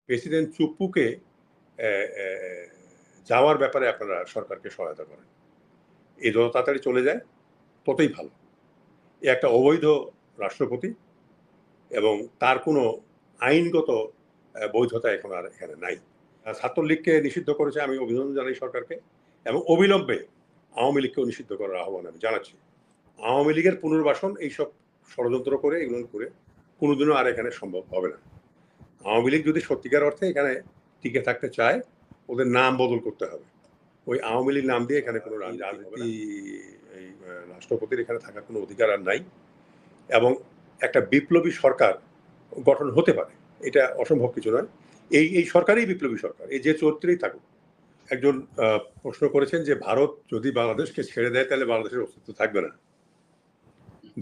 President চুপ্পুকে যাওয়ার ব্যাপারে আপনারা সরকারকে সহায়তা করেন। এ যত তাড়াতাড়ি চলে যায় ততই ভালো। এ একটা অবৈধ রাষ্ট্রপতি এবং তার কোনো আইনগত বৈধতা এখন আর এখানে নাই। ছাত্রলীগকে নিষিদ্ধ করেছে, আমি অভিনন্দন জানাই সরকারকে, এবং অবিলম্বে আওয়ামী লীগকেও নিষিদ্ধ করার আহ্বান আমি জানাচ্ছি। আওয়ামী লীগের পুনর্বাসন এইসব ষড়যন্ত্র করে এগুলো করে কোনোদিনও আর এখানে সম্ভব হবে না। আওয়ামী লীগ যদি সত্যিকার অর্থে এখানে টিকে থাকতে চায়, ওদের নাম বদল করতে হবে। ওই আওয়ামী লীগ নাম দিয়ে এখানে কোনো রাজনীতি, এই রাষ্ট্রপতির এখানে থাকার কোনো অধিকার আর নাই, এবং একটা বিপ্লবী সরকার গঠন হতে পারে, এটা অসম্ভব কিছু নয়। এই সরকারই বিপ্লবী সরকার, এই যে চরিত্রেই থাকুক। একজন প্রশ্ন করেছেন যে ভারত যদি বাংলাদেশকে ছেড়ে দেয় তাহলে বাংলাদেশের অস্তিত্ব থাকবে না।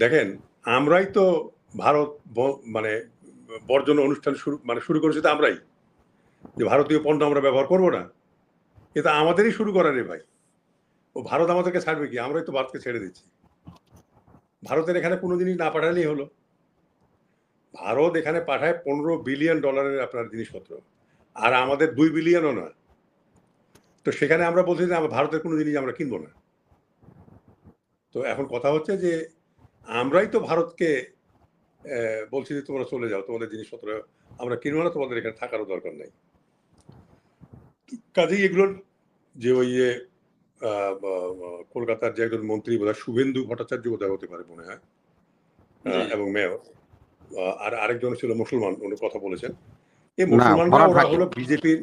দেখেন, আমরাই তো ভারত মানে বর্জন অনুষ্ঠান শুরু করেছি তো আমরাই, যে ভারতীয় পণ্য আমরা ব্যবহার করবো না। এটা আমাদেরই শুরু করা রে ভাই। ও ভারত আমাদেরকে ছাড়বে কি? আমরাই তো ভারতকে ছেড়ে দিচ্ছি। ভারতের এখানে কোনো জিনিস না পাঠালেই হলো। ভারত এখানে পাঠায় $15 বিলিয়ন আপনার জিনিসপত্র, আর আমাদের 2 বিলিয়নও না। তো সেখানে আমরা বলছি যে আমরা ভারতের কোনো জিনিস আমরা কিনবো না। তো এখন কথা হচ্ছে যে আমরাই তো ভারতকে বলছি যে তোমরা চলে যাও, তোমাদের জিনিসপত্র আমরা কিনবো না, তোমাদের এখানে থাকারও দরকার নেই। কাজেই এগুলোর যে ওই যে কলকাতার যে একজন মন্ত্রী বোধহয় শুভেন্দু ভট্টাচার্য বোধহয় হতে পারে মনে হয়, এবং মেয়র, আর আরেকজন ছিল মুসলমান, উনি কথা বলেছেন। এই মুসলমানরা ওরা হলো বিজেপির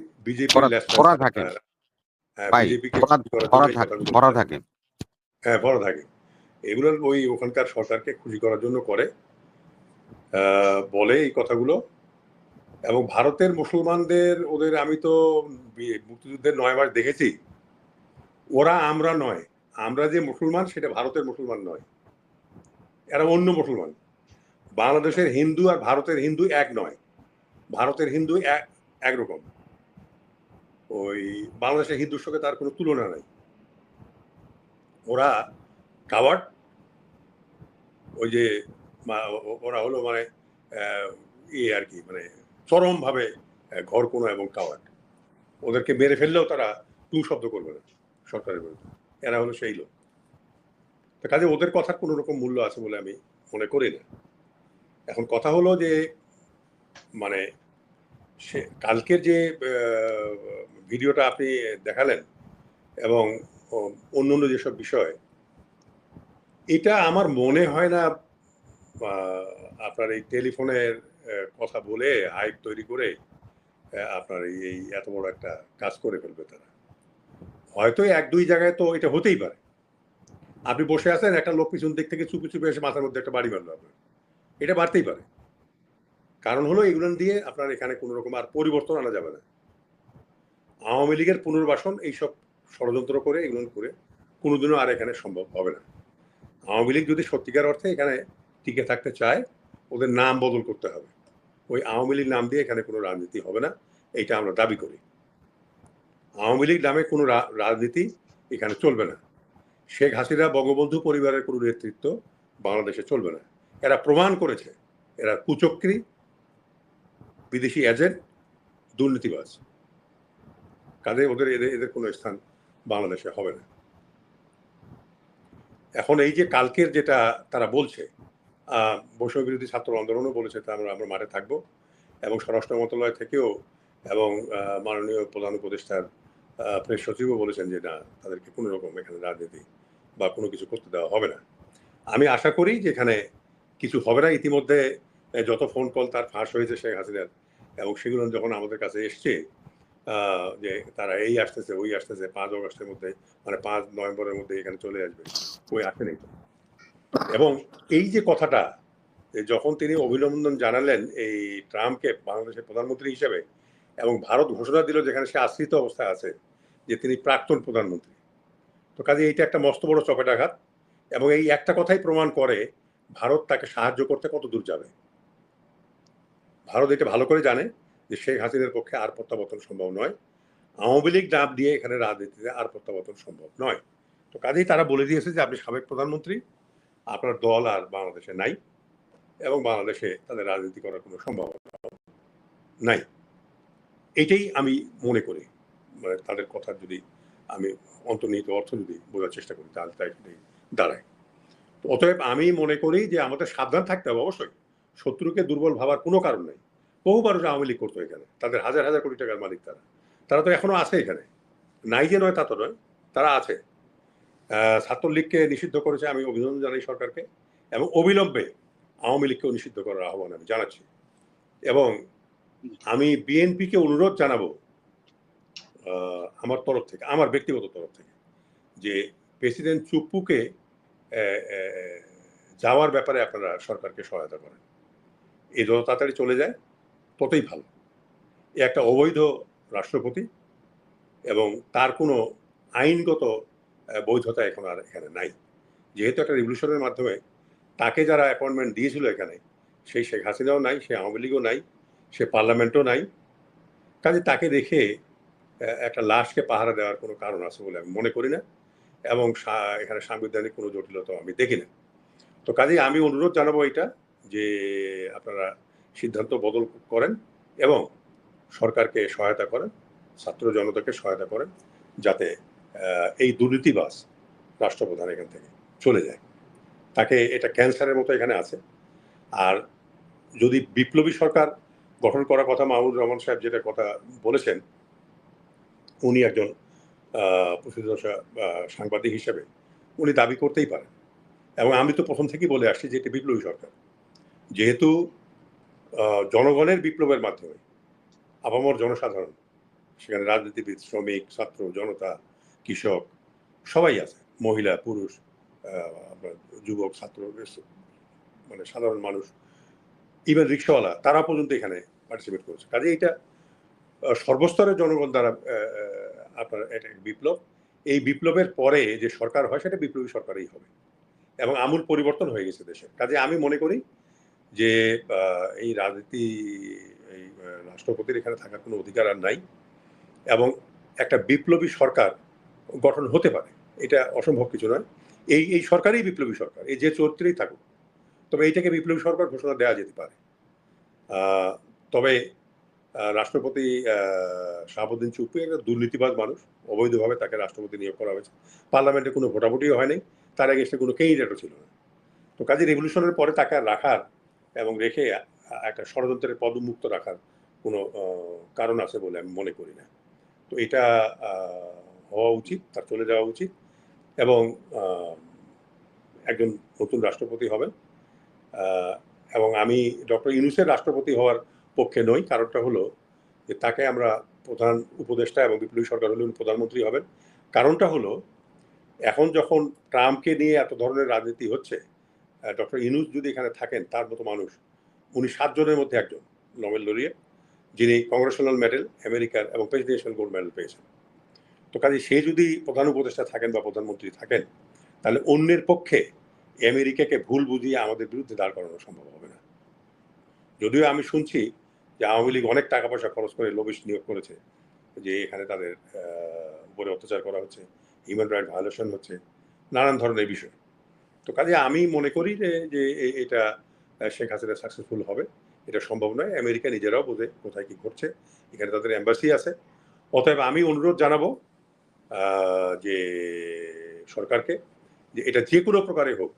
হ্যাঁ ভরা থাকে। এগুলোর ওই ওখানকার সরকারকে খুশি করার জন্য করে, বলে এই কথাগুলো। এবং ভারতের মুসলমানদের, ওদের আমি তো মুক্তিযুদ্ধের 9 মাস দেখেছি, ওরা আমরা নয়, আমরা যে মুসলমান সেটা ভারতের মুসলমান নয়, এরা অন্য মুসলমান। বাংলাদেশের হিন্দু আর ভারতের হিন্দু এক নয়, ভারতের হিন্দু একরকম, ওই বাংলাদেশের হিন্দুর সঙ্গে তার কোনো তুলনা নাই। ওরা কাওয়ার্ড, ওই যে ওরা হলো মানে আর কি, মানে চরম ভাবে ঘর কোনো এবং কাওয়ার্ড। ওদেরকে মেরে ফেললেও তারা টু শব্দ করবে না সরকারের বিরুদ্ধে, এরা হলো সেই লোক। তো কাজে ওদের কথার কোনো রকম মূল্য আছে বলে আমি মনে করি না। এখন কথা হলো যে মানে সে কালকের যে ভিডিওটা আপনি দেখালেন এবং অন্য অন্য যেসব বিষয়, এটা আমার মনে হয় না আপনার এই টেলিফোনের কথা বলে হাইপ তৈরি করে আপনার এই এত বড় একটা কাজ করে ফেলবে তারা। হয়তো 1-2 জায়গায় তো এটা হতেই পারে। আপনি বসে আছেন, একটা লোক পিছন দিক থেকে চুপি চুপি এসে মাথার মধ্যে একটা বাড়ি মারলো আপনার, এটা বাড়তেই পারে। কারণ হলো এগুলো দিয়ে আপনার এখানে কোনো রকম আর পরিবর্তন আনা যাবে না। আওয়ামী লীগের পুনর্বাসন এইসব ষড়যন্ত্র করে এগুলো করে কোনোদিনও আর এখানে সম্ভব হবে না। আওয়ামী লীগ যদি সত্যিকার অর্থে এখানে টিকে থাকতে চায়, ওদের নাম বদল করতে হবে। ওই আওয়ামী লীগ নাম দিয়ে এখানে কোনো রাজনীতি হবে না, এইটা আমরা দাবি করি। আওয়ামী লীগ নামে কোনো রাজনীতি এখানে চলবে না। শেখ হাসিনা বঙ্গবন্ধু পরিবারের কোনো নেতৃত্ব বাংলাদেশে চলবে না। এরা প্রমাণ করেছে এরা কুচক্রী, বিদেশি এজেন্ট, দুর্নীতিবাজ। কাজে ওদের এদের কোনো স্থান বাংলাদেশে হবে না। এখন এই যে কালকের যেটা তারা বলছে, বৈষম্য বিরোধী ছাত্র আন্দোলনও বলেছে আমরা মাঠে থাকবো, এবং স্বরাষ্ট্র মন্ত্রণালয় থেকেও এবং মাননীয় প্রধান উপদেষ্টার প্রেস সচিবও বলেছেন যে না, তাদেরকে কোনো রকম এখানে রাজনীতি বা কোনো কিছু করতে দেওয়া হবে না। আমি আশা করি যে এখানে কিছু হবে না। ইতিমধ্যে যত ফোন কল তার ফাঁস হয়েছে শেখ হাসিনার, এবং সেগুলো যখন আমাদের কাছে এসছে যে তারা এই আসতেছে ওই আসতেছে, 5 অগস্টের মধ্যে মানে 5 নভেম্বরের মধ্যে এখানে চলে আসবে, ওই আসে নেই। এবং এই যে কথাটা যখন তিনি অভিনন্দন জানালেন এই ট্রাম্পকে বাংলাদেশের প্রধানমন্ত্রী হিসেবে, এবং ভারত ঘোষণা দিল যেখানে সে আশ্রিত অবস্থায় আছে যে তিনি প্রাক্তন প্রধানমন্ত্রী, তো কাজে এইটা একটা মস্ত বড় চপেটাঘাত। এবং এই একটা কথাই প্রমাণ করে ভারত তাকে সাহায্য করতে কত দূর যাবে। ভারত এটা ভালো করে জানে যে শেখ হাসিনার পক্ষে আর প্রত্যাবর্তন সম্ভব নয়, আওয়ামী লীগ নাম দিয়ে এখানে রাজনীতিতে আর প্রত্যাবর্তন সম্ভব নয়। তো কাজেই তারা বলে দিয়েছে যে আপনি সাবেক প্রধানমন্ত্রী, আপনার দল আর বাংলাদেশে নাই, এবং বাংলাদেশে তাদের রাজনীতি করার কোনো সম্ভাবনা নাই। এটাই আমি মনে করি। মানে তাদের কথা যদি আমি অন্তর্নিহিত অর্থ যদি বোঝার চেষ্টা করি তাহলে তাই সেটাই দাঁড়ায়। তো অতএব আমি মনে করি যে আমাদের সাবধান থাকতে হবে অবশ্যই। শত্রুকে দুর্বল ভাবার কোনো কারণ নাই। বহু মানুষ আওয়ামী লীগ করতো এখানে। তাদের হাজার, হাজার কোটি টাকার মালিক তারা। তারা তো এখনো আছে এখানে। নাই যে নয় তা তো নয়। তারা আছে। ছাত্রলীগকে নিষিদ্ধ করেছে, আমি অভিনন্দন জানাই সরকারকে এবং অবিলম্বে আওয়ামী লীগকেও নিষিদ্ধ করার আহ্বান আমি জানাচ্ছি। এবং আমি বিএনপিকে অনুরোধ জানাবো আমার তরফ থেকে, আমার ব্যক্তিগত তরফ থেকে, যে প্রেসিডেন্ট চুপ্পুকে যাওয়ার ব্যাপারে আপনারা সরকারকে সহায়তা করেন। এই যত তাড়াতাড়ি চলে যায় ততই ভালো। এ একটা অবৈধ রাষ্ট্রপতি এবং তার কোনো আইনগত বৈধতা এখন আর এখানে নাই। যেহেতু একটা রিভলিউশনের মাধ্যমে তাকে যারা অ্যাপয়েন্টমেন্ট দিয়েছিল এখানে, সেই শেখ হাসিনাও নাই, সে আওয়ামী লীগও নাই, সে পার্লামেন্টও নাই। কাজে তাকে দেখে একটা লাশকে পাহারা দেওয়ার কোনো কারণ আছে বলে আমি মনে করি না এবং এখানে সাংবিধানিক কোনো জটিলতা আমি দেখি না। তো কাজেই আমি অনুরোধ জানাবো এটা যে আপনারা সিদ্ধান্ত বদল করেন এবং সরকারকে সহায়তা করেন, ছাত্র জনতাকে সহায়তা করেন, যাতে এই দুর্নীতিবাজ রাষ্ট্রপ্রধান এখান থেকে চলে যায়। তাকে এটা ক্যান্সারের মতো এখানে আছে। আর যদি বিপ্লবী সরকার গঠন করার কথা মাহমুদুর রহমান সাহেব যেটা কথা বলেছেন, উনি একজন প্রসিদ্ধ সাংবাদিক হিসেবে উনি দাবি করতেই পারেন এবং আমি তো প্রথম থেকেই বলে আসছি যে এটি বিপ্লবী সরকার। যেহেতু জনগণের বিপ্লবের মাধ্যমে আপামর জনসাধারণ, সেখানে রাজনীতিবিদ, শ্রমিক, ছাত্র, জনতা, কৃষক সবাই আছে, মহিলা, পুরুষ, আপনার যুবক, ছাত্র, মানে সাধারণ মানুষ, ইভেন রিক্সাওয়ালা, তারা পর্যন্ত এখানে পার্টিসিপেট করেছে। কাজে এটা সর্বস্তরের জনগণ দ্বারা আপনার এটা বিপ্লব। এই বিপ্লবের পরে যে সরকার হয় সেটা বিপ্লবী সরকারই হবে এবং আমূল পরিবর্তন হয়ে গেছে দেশে। কাজে আমি মনে করি যে এই রাজনীতি, এই রাষ্ট্রপতির এখানে থাকার কোনো অধিকার আর নাই এবং একটা বিপ্লবী সরকার গঠন হতে পারে, এটা অসম্ভব কিছু নয়। এই সরকারই বিপ্লবী সরকার, এই যে চরিত্রেই থাকুক, তবে এইটাকে বিপ্লবী সরকার ঘোষণা দেওয়া যেতে পারে। তবে রাষ্ট্রপতি শাহাবুদ্দিন চুপ্পু একটা দুর্নীতিবাজ মানুষ, অবৈধভাবে তাকে রাষ্ট্রপতি নিয়োগ করা হয়েছে। পার্লামেন্টে কোনো ভোটাভুটিও হয়নি, তার আগে সে কোনো ক্যান্ডিডেটও ছিল না। তো কাজে রেভলিউশনের পরে তাকে রাখার এবং রেখে একটা ষড়যন্ত্রের পদমুক্ত রাখার কোনো কারণ আছে বলে আমি মনে করি না। তো এটা হওয়া উচিত, তার চলে যাওয়া উচিত এবং একজন নতুন রাষ্ট্রপতি হবেন। এবং আমি ডক্টর ইউনূসের রাষ্ট্রপতি হওয়ার পক্ষে নই। কারণটা হলো যে তাকে আমরা প্রধান উপদেষ্টা এবং বিপ্লবী সরকার হলে উনি প্রধানমন্ত্রী হবেন। কারণটা হলো এখন যখন ট্রাম্পকে নিয়ে এত ধরনের রাজনীতি হচ্ছে, ডক্টর ইউনূস যদি এখানে থাকেন, তার মতো মানুষ, উনি 7 জনের মধ্যে একজন নোবেল লরিয়েট, যিনি কংগ্রেশনাল মেডেল আমেরিকার এবং প্রেসিডেন্সিয়াল গোল্ড মেডেল পেয়েছেন। তো কাজে সে যদি প্রধান উপদেষ্টা থাকেন বা প্রধানমন্ত্রী থাকেন, তাহলে অন্যের পক্ষে আমেরিকাকে ভুল বুঝিয়ে আমাদের বিরুদ্ধে দাঁড় করানো সম্ভব হবে না। যদিও আমি শুনছি যে আওয়ামী লীগ অনেক টাকা পয়সা খরচ করে লবিস্ট নিয়োগ করেছে, যে এখানে তাদের উপরে অত্যাচার করা হচ্ছে, হিউম্যান রাইট ভায়োলেশন হচ্ছে, নানান ধরনের বিষয়। তো কাজে আমি মনে করি যে এটা শেখ হাসিনা সাকসেসফুল হবে, এটা সম্ভব নয়। আমেরিকা নিজেরাও বোঝে কোথায় কি ঘটছে, এখানে তাদের এম্বাসি আছে। অতএব আমি অনুরোধ জানাবো যে সরকারকে, যে এটা যে কোনো প্রকারে হোক,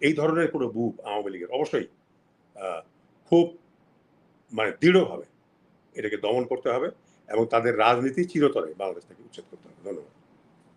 এই ধরনের কোনো মুভ আওয়ামী লীগের অবশ্যই খুব মানে দৃঢ়ভাবে এটাকে দমন করতে হবে এবং তাদের রাজনীতি চিরতরে বাংলাদেশ থেকে উচ্ছেদ করতে হবে। ধন্যবাদ।